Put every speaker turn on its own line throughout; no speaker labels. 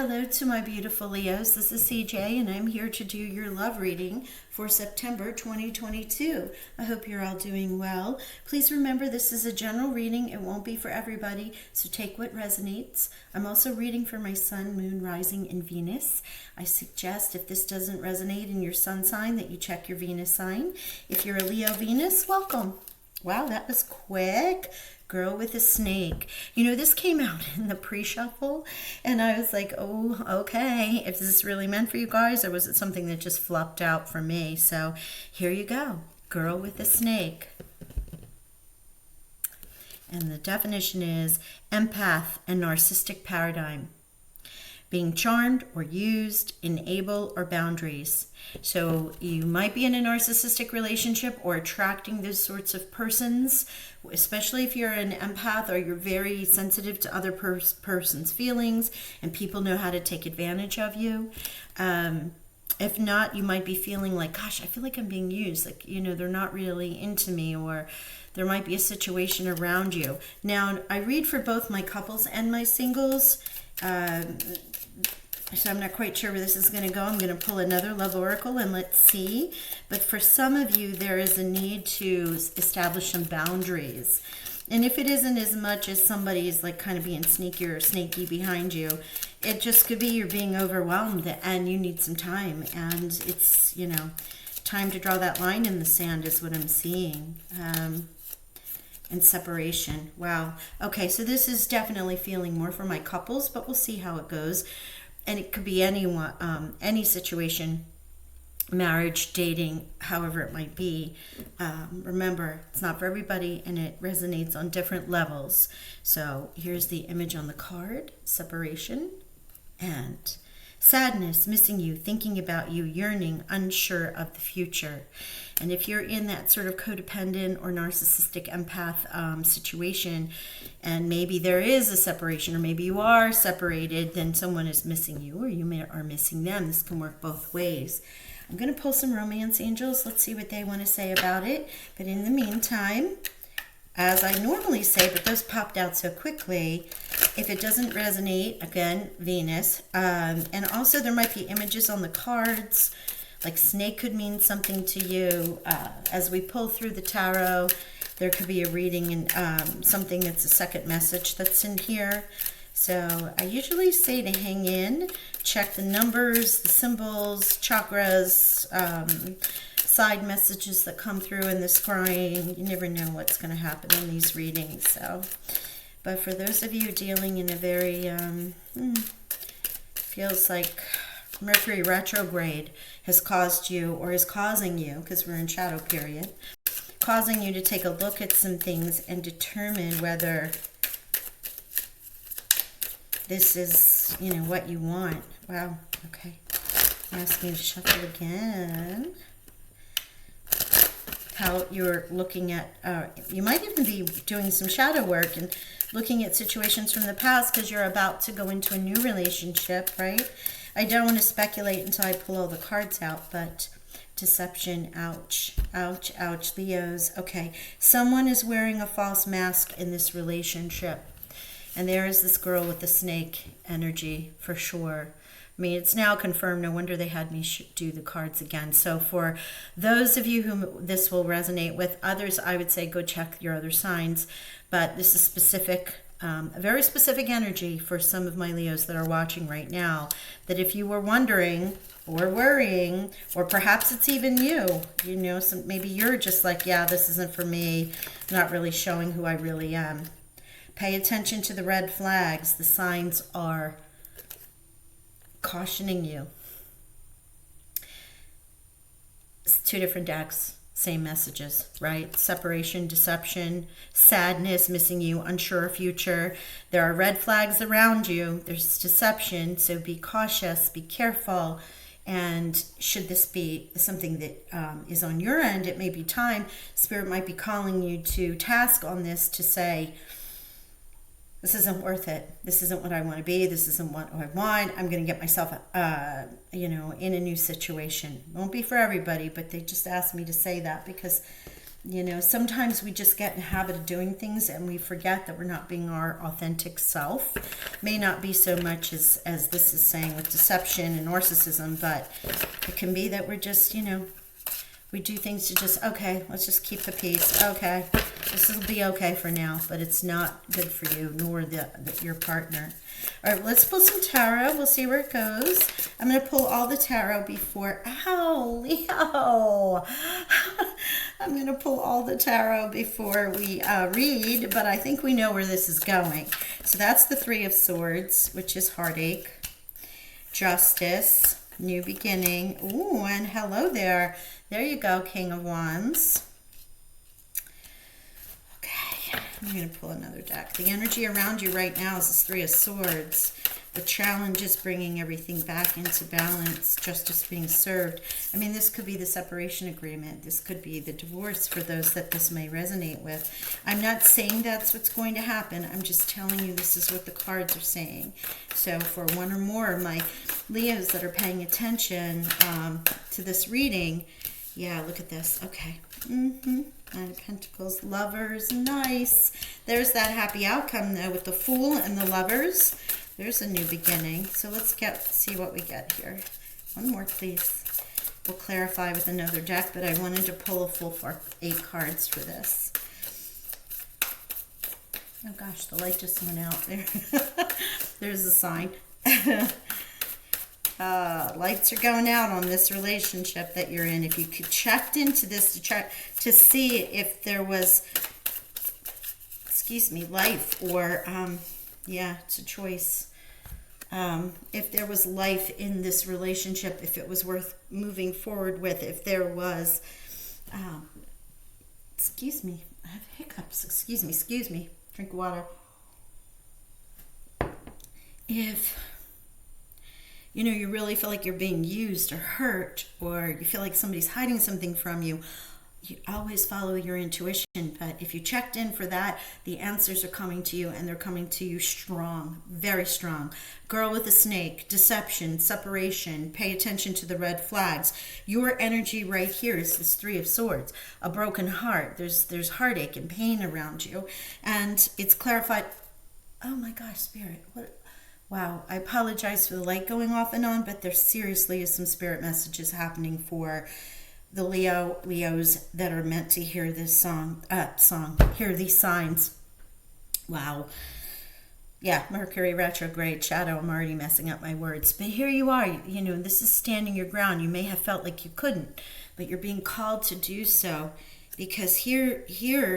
Hello to my beautiful Leos. This is CJ, and I'm here to do your love reading for September 2022. I hope you're all doing well. Please remember this is a general reading. It won't be for everybody, so take what resonates. I'm also reading for my sun, moon, rising, and Venus. I suggest if this doesn't resonate in your sun sign that you check your Venus sign. If you're a Leo Venus, welcome. Wow, that was quick. Girl with a snake. You know, this came out in the pre-shuffle, and I was like, oh, okay. If this is really meant for you guys, or was it something that just flopped out for me? So here you go. Girl with a snake. And the definition is empath and narcissistic paradigm. Being charmed or used, enable, or boundaries. So you might be in a narcissistic relationship or attracting those sorts of persons, especially if you're an empath or you're very sensitive to other person's feelings and people know how to take advantage of you. If not, you might be feeling like, gosh, I feel like I'm being used. Like, you know, they're not really into me, or there might be a situation around you. Now, I read for both my couples and my singles. So I'm not quite sure where this is going to go. I'm going to pull another love oracle and let's see. But for some of you, there is a need to establish some boundaries. And if it isn't as much as somebody's like kind of being sneaky or snaky behind you, it just could be you're being overwhelmed and you need some time. And it's, you know, time to draw that line in the sand is what I'm seeing. And separation. Wow. Okay, so this is definitely feeling more for my couples, but we'll see how it goes. And it could be anyone, any situation, marriage, dating, however it might be. Remember, it's not for everybody, and it resonates on different levels. So here's the image on the card: separation and sadness, missing you, thinking about you, yearning, unsure of the future. And if you're in that sort of codependent or narcissistic empath situation, and maybe there is a separation, or maybe you are separated, then someone is missing you, or you are missing them. This can work both ways. I'm going to pull some romance angels. Let's see what they want to say about it. But in the meantime, as I normally say, but those popped out so quickly, if it doesn't resonate, again, Venus. And also there might be images on the cards, like snake could mean something to you. As we pull through the tarot, there could be a reading and something that's a second message that's in here. So I usually say to hang in, check the numbers, the symbols, chakras, side messages that come through in the scrying. You never know what's going to happen in these readings. So, but for those of you dealing in a very, feels like Mercury retrograde has caused you, or is causing you, because we're in shadow period, causing you to take a look at some things and determine whether this is, you know, what you want. Wow. Okay. Ask me to shuffle again. How you're looking at, you might even be doing some shadow work and looking at situations from the past because you're about to go into a new relationship, right? I don't want to speculate until I pull all the cards out, but deception, ouch, ouch, ouch, Leos. Okay, someone is wearing a false mask in this relationship. And there is this girl with the snake energy for sure. I mean, it's now confirmed. No wonder they had me do the cards again. So for those of you whom this will resonate with, others, I would say go check your other signs. But this is specific, a very specific energy for some of my Leos that are watching right now. That if you were wondering or worrying, or perhaps it's even you, you know, maybe you're just like, yeah, this isn't for me, not really showing who I really am. Pay attention to the red flags. The signs are cautioning you. It's two different decks, same messages, right? Separation, deception, sadness, missing you, unsure future. There are red flags around you. There's deception, so be cautious, be careful. And should this be something that is on your end, it may be time. Spirit might be calling you to task on this to say, this isn't worth it. This isn't what I want to be. This isn't what I want. I'm going to get myself, in a new situation. It won't be for everybody, but they just asked me to say that because You know, sometimes we just get in the habit of doing things and we forget that we're not being our authentic self. May not be so much as this is saying with deception and narcissism, but it can be that we're just, you know, we do things to just, okay, let's just keep the peace. Okay, this will be okay for now, but it's not good for you nor your partner. All right, let's pull some tarot. We'll see where it goes. I'm going to pull all the tarot before, ow, Leo. I'm going to pull all the tarot before we read, but I think we know where this is going. So that's the Three of Swords, which is heartache, justice, new beginning. Ooh, and hello there. There you go, King of Wands. Okay, I'm going to pull another deck. The energy around you right now is this Three of Swords. The challenge is bringing everything back into balance, justice being served. I mean, this could be the separation agreement. This could be the divorce for those that this may resonate with. I'm not saying that's what's going to happen. I'm just telling you this is what the cards are saying. So for one or more of my Leos that are paying attention to this reading, yeah, look at this. Okay. Nine of Pentacles, Lovers, nice. There's that happy outcome though with the Fool and the Lovers. There's a new beginning. So let's see what we get here. One more, please. We'll clarify with another deck, but I wanted to pull a full 8 cards for this. Oh gosh, the light just went out there. There's a sign. Lights are going out on this relationship that you're in. If you could checked into this to see if there was, excuse me, life or, yeah, it's a choice. If there was life in this relationship, if it was worth moving forward with, if there was, excuse me, I have hiccups. Excuse me. Drink water. If you know, you really feel like you're being used or hurt, or you feel like somebody's hiding something from you, you always follow your intuition. But if you checked in for that, the answers are coming to you, and they're coming to you strong, very strong. Girl with a snake, deception, separation, pay attention to the red flags. Your energy right here is this Three of Swords, a broken heart. There's heartache and pain around you, and it's clarified. Oh my gosh, Spirit, what? Wow, I apologize for the light going off and on, but there seriously is some spirit messages happening for the Leos that are meant to hear this hear these signs. Wow. Yeah, Mercury retrograde, shadow, I'm already messing up my words. But here you are, you know, this is standing your ground. You may have felt like you couldn't, but you're being called to do so. Because here,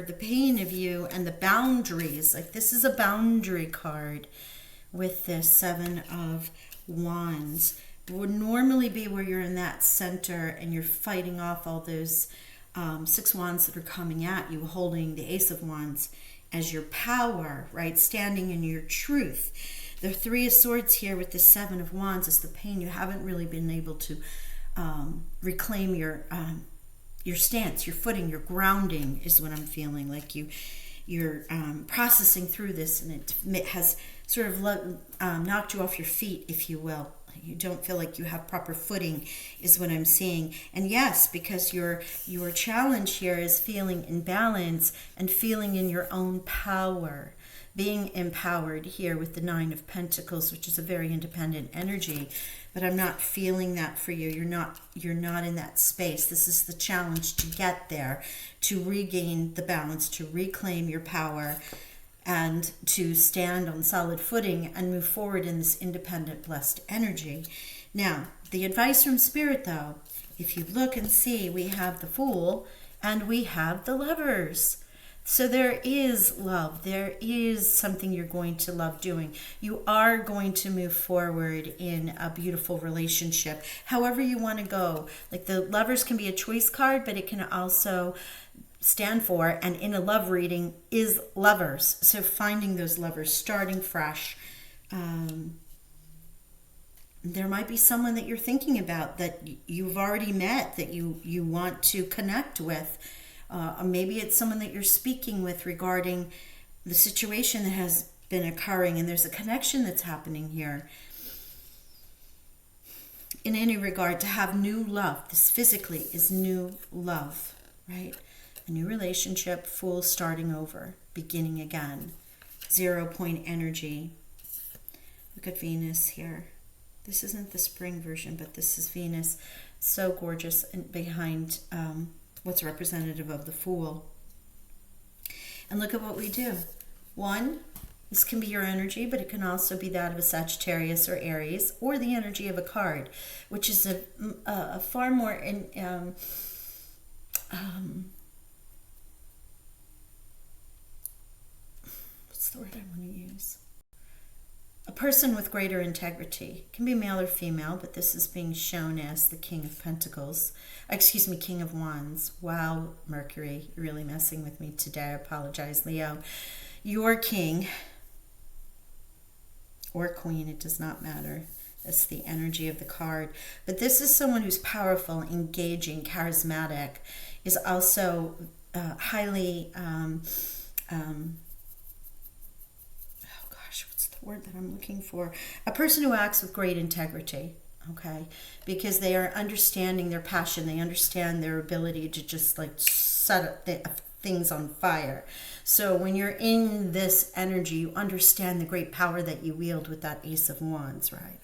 the pain of you and the boundaries, like this is a boundary card with this Seven of Wands. Would normally be where you're in that center and you're fighting off all those 6 wands that are coming at you, holding the Ace of Wands as your power, right? Standing in your truth. The Three of Swords here with the Seven of Wands is the pain. You haven't really been able to reclaim your stance, your footing, your grounding is what I'm feeling. Like you're processing through this, and it has sort of knocked you off your feet, if you will. You don't feel like you have proper footing is what I'm seeing. And yes, because your challenge here is feeling in balance and feeling in your own power, being empowered here with the Nine of Pentacles, which is a very independent energy. But I'm not feeling that for you. You're not in that space. This is the challenge to get there, to regain the balance, to reclaim your power, and to stand on solid footing and move forward in this independent, blessed energy. Now, the advice from Spirit, though, if you look and see, we have the Fool and we have the Lovers. So there is love. There is something you're going to love doing. You are going to move forward in a beautiful relationship, however you want to go. Like the Lovers can be a choice card, but it can also stand for, and in a love reading, is lovers. So finding those lovers, starting fresh. There might be someone that you're thinking about that you've already met, that you want to connect with. Or maybe it's someone that you're speaking with regarding the situation that has been occurring, and there's a connection that's happening here. In any regard, to have new love, this physically is new love, right? new relationship, Fool starting over, beginning again, 0 point energy. Look at Venus here. This isn't the spring version, but this is Venus. So gorgeous and behind what's representative of the Fool. And look at what we do. 1, this can be your energy, but it can also be that of a Sagittarius or Aries, or the energy of a card, which is a far more what's the word I want to use? A person with greater integrity. It can be male or female, but this is being shown as the King of Pentacles. Excuse me, King of Wands. Wow, Mercury, you're really messing with me today. I apologize, Leo. Your king or queen, it does not matter. That's the energy of the card. But this is someone who's powerful, engaging, charismatic, is also highly... word that I'm looking for, a person who acts with great integrity, okay, because they are understanding their passion, they understand their ability to just like set things on fire. So when you're in this energy, you understand the great power that you wield with that Ace of Wands, right?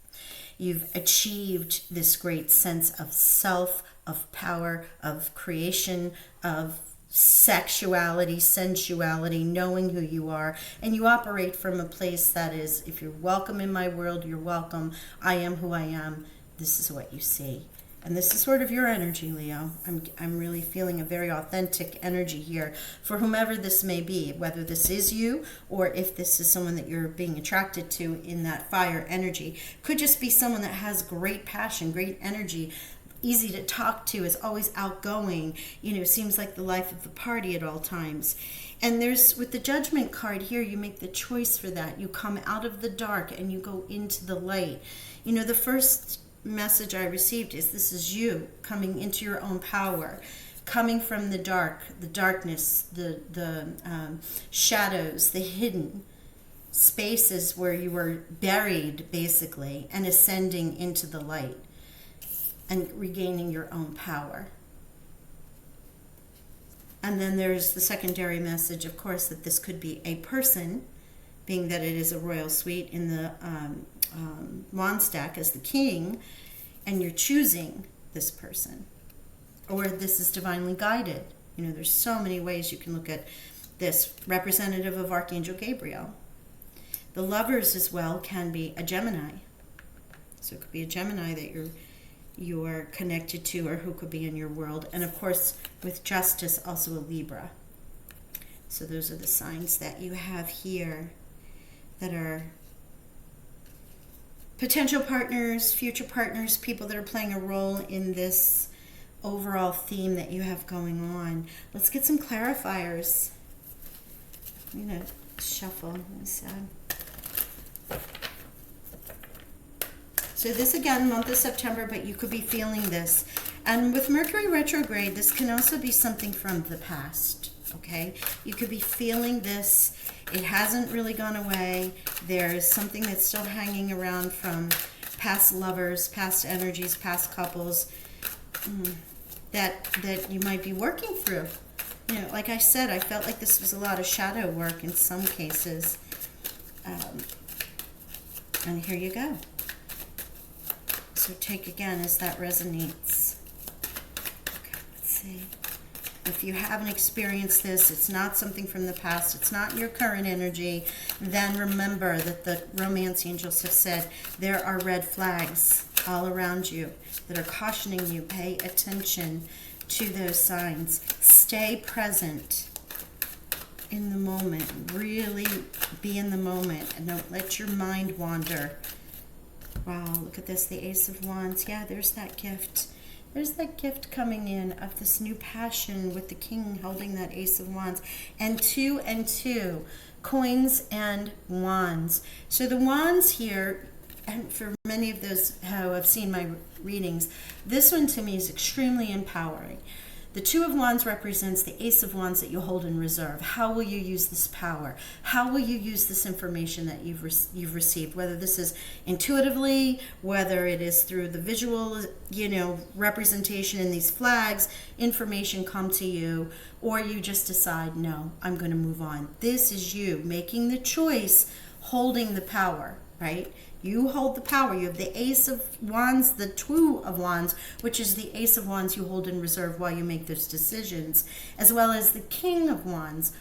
You've achieved this great sense of self, of power, of creation, of sexuality, sensuality, knowing who you are, and you operate from a place that is, if you're welcome in my world, you're welcome. I am who I am. This is what you see. And this is sort of your energy, Leo. I'm really feeling a very authentic energy here for whomever this may be, whether this is you or if this is someone that you're being attracted to in that fire energy. Could just be someone that has great passion, great energy, easy to talk to, is always outgoing, seems like the life of the party at all times. And there's, with the Judgment card here, you make the choice for that. You come out of the dark and you go into the light. The first message I received is this is you coming into your own power, coming from the dark, the darkness, the shadows, the hidden spaces where you were buried, basically, and ascending into the light and regaining your own power. And then there's the secondary message, of course, that this could be a person, being that it is a royal suite in the Wands deck as the king, and you're choosing this person. Or this is divinely guided. There's so many ways you can look at this. Representative of Archangel Gabriel. The Lovers as well can be a Gemini. So it could be a Gemini that you're connected to, or who could be in your world. And of course, with Justice, also a Libra. So those are the signs that you have here that are potential partners, future partners, people that are playing a role in this overall theme that you have going on. Let's get some clarifiers. I'm going to shuffle this. So this, again, month of September, but you could be feeling this. And with Mercury retrograde, this can also be something from the past, okay? You could be feeling this. It hasn't really gone away. There's something that's still hanging around from past lovers, past energies, past couples that you might be working through. Like I said, I felt like this was a lot of shadow work in some cases. And here you go. So take again as that resonates. Okay, let's see. If you haven't experienced this, it's not something from the past, it's not your current energy, then remember that the romance angels have said there are red flags all around you that are cautioning you. Pay attention to those signs. Stay present in the moment. Really be in the moment and don't let your mind wander. Wow, look at this, the Ace of Wands. Yeah, there's that gift. There's that gift coming in of this new passion with the king holding that Ace of Wands. And two, coins and wands. So the wands here, and for many of those who have seen my readings, this one to me is extremely empowering. The Two of Wands represents the Ace of Wands that you hold in reserve. How will you use this power? How will you use this information that you've received? Whether this is intuitively, whether it is through the visual, representation in these flags, information come to you, or you just decide, no, I'm going to move on. This is you making the choice, holding the power, right? You hold the power. You have the Ace of Wands, the Two of Wands, which is the Ace of Wands you hold in reserve while you make those decisions, as well as the King of Wands.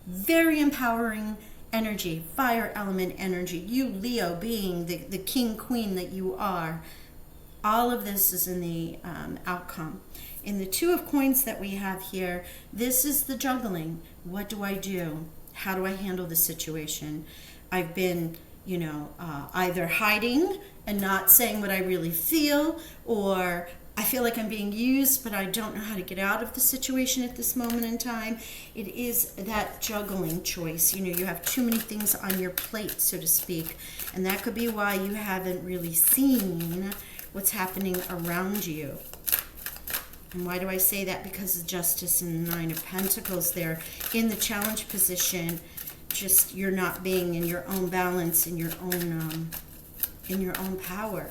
Very empowering energy, fire element energy. You, Leo, being the king, queen that you are. All of this is in the outcome. In the Two of Coins that we have here, this is the juggling. What do I do? How do I handle the situation? I've been either hiding and not saying what I really feel, or I feel like I'm being used, but I don't know how to get out of the situation at this moment in time. It is that juggling choice. You have too many things on your plate, so to speak, and that could be why you haven't really seen what's happening around you. And why do I say that? Because of Justice and the Nine of Pentacles there in the challenge position. Just you're not being in your own balance, in your own power.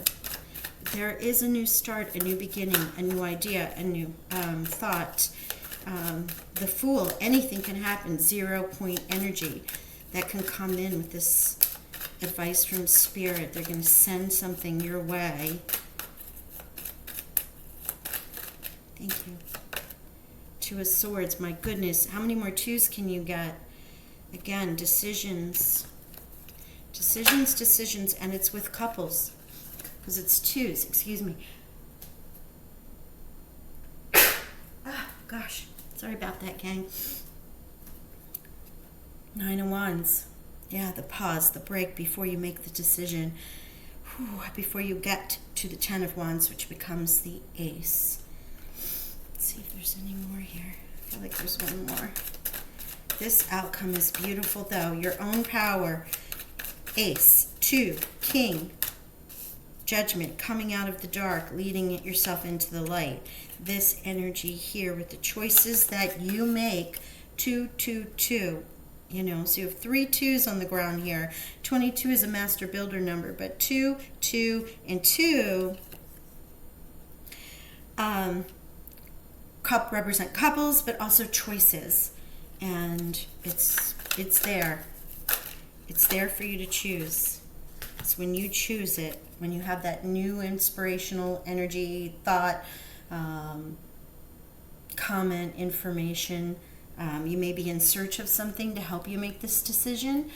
There is a new start, a new beginning, a new idea, a new thought. The Fool, anything can happen. 0 point energy that can come in with this advice from Spirit. They're going to send something your way. Thank you. Two of Swords. My goodness, how many more twos can you get? Again, decisions, and it's with couples, because it's twos, excuse me. Gosh, sorry about that, gang. Nine of Wands. Yeah, the pause, the break before you make the decision, before you get to the Ten of Wands, which becomes the Ace. Let's see if there's any more here. I feel like there's one more. This outcome is beautiful, though. Your own power. Ace, Two, King, Judgment, coming out of the dark, leading yourself into the light. This energy here with the choices that you make. 2, 2, 2. So you have 3 twos on the ground here. 22 is a master builder number, but 2, 2, and 2 represent couples, but also choices. And it's there. It's there for you to choose. It's when you choose it, when you have that new inspirational energy, thought, comment, information. You may be in search of something to help you make this decision.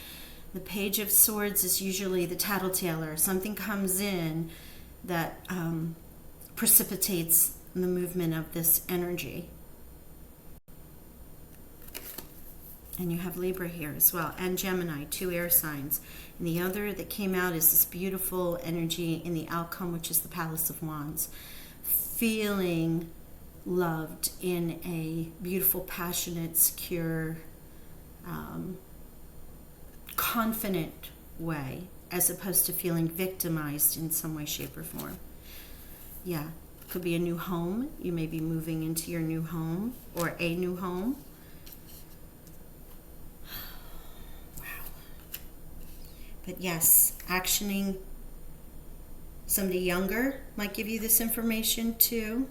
The Page of Swords is usually the tattletailer. Something comes in that precipitates the movement of this energy. And you have Libra here as well, and Gemini, 2 air signs. And the other that came out is this beautiful energy in the outcome, which is the Palace of Wands. Feeling loved in a beautiful, passionate, secure, confident way, as opposed to feeling victimized in some way, shape, or form. Yeah, could be a new home. You may be moving into your new home, or a new home. But yes, actioning. Somebody younger might give you this information too.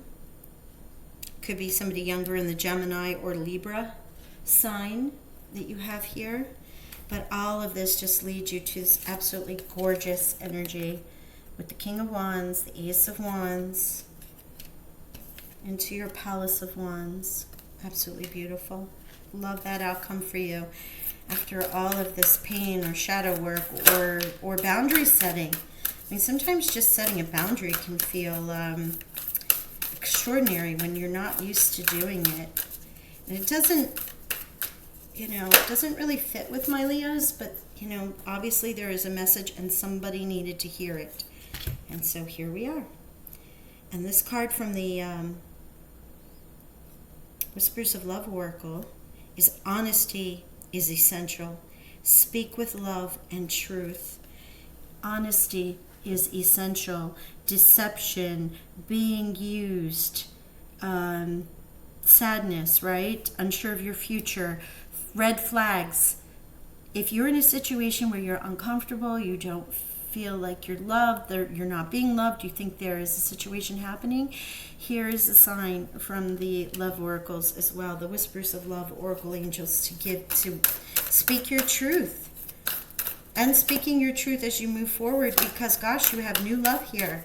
Could be somebody younger in the Gemini or Libra sign that you have here. But all of this just leads you to this absolutely gorgeous energy with the King of Wands, the Ace of Wands, into your Palace of Wands. Absolutely beautiful. Love that outcome for you. After all of this pain or shadow work or boundary setting. I mean, sometimes just setting a boundary can feel extraordinary when you're not used to doing it. And it doesn't, it doesn't really fit with my Leos, but, obviously there is a message and somebody needed to hear it. And so here we are. And this card from the Whispers of Love Oracle is honesty is essential. Speak with love and truth. Honesty is essential. Deception, being used, sadness, right? Unsure of your future, red flags. If you're in a situation where you're uncomfortable, you don't feel like you're loved, you're not being loved, you think there is a situation happening, here is a sign from the love oracles as well, the whispers of love oracle angels, to speak your truth. And speaking your truth as you move forward, because gosh, you have new love here.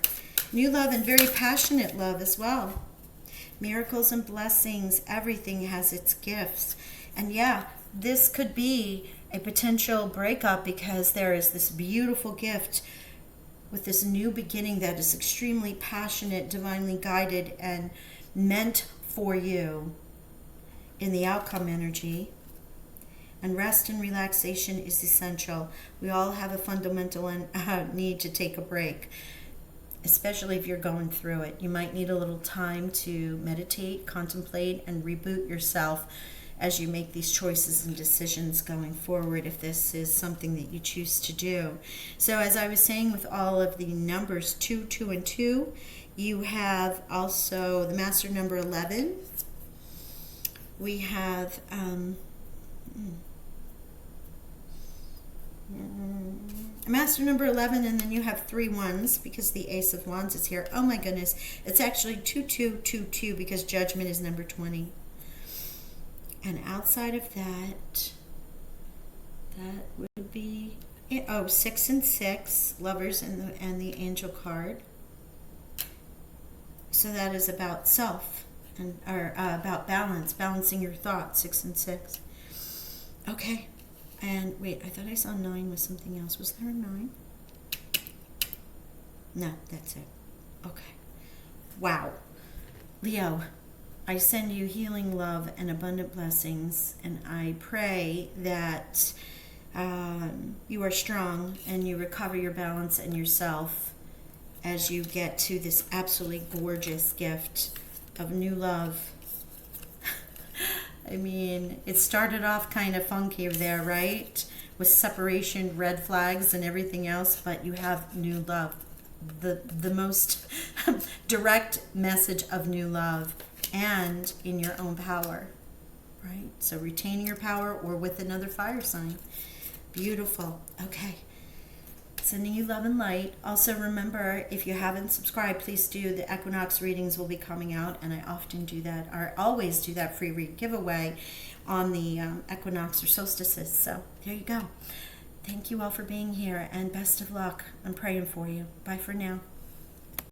New love, and very passionate love as well. Miracles and blessings, everything has its gifts. And yeah, this could be a potential breakup because there is this beautiful gift with this new beginning that is extremely passionate, divinely guided, and meant for you in the outcome energy. And rest and relaxation is essential. We all have a fundamental need to take a break, especially if you're going through it. You might need a little time to meditate, contemplate, and reboot yourself as you make these choices and decisions going forward, if this is something that you choose to do. So as I was saying, with all of the numbers 2, 2, and 2, you have also the master number 11. We have master number 11, and then you have 3 ones because the ace of wands is here. Oh my goodness, it's actually 2, 2, 2, 2 because judgment is number 20. And outside of that, that would be 6 and 6, lovers and the angel card. So that is about self and about balance, balancing your thoughts. 6 and 6. Okay. And wait, I thought I saw 9 with something else. Was there a 9? No, that's it. Okay. Wow. Leo, I send you healing love and abundant blessings, and I pray that you are strong and you recover your balance and yourself as you get to this absolutely gorgeous gift of new love. I mean, it started off kind of funky there, right? With separation, red flags, and everything else, but you have new love. The most direct message of new love, and in your own power, right? So retaining your power or with another fire sign. Beautiful. Okay. Sending you love and light. Also remember, if you haven't subscribed, please do. The equinox readings will be coming out, and I often do that, or always do that free read giveaway on the equinox or solstices. So there you go. Thank you all for being here, and best of luck. I'm praying for you. Bye for now.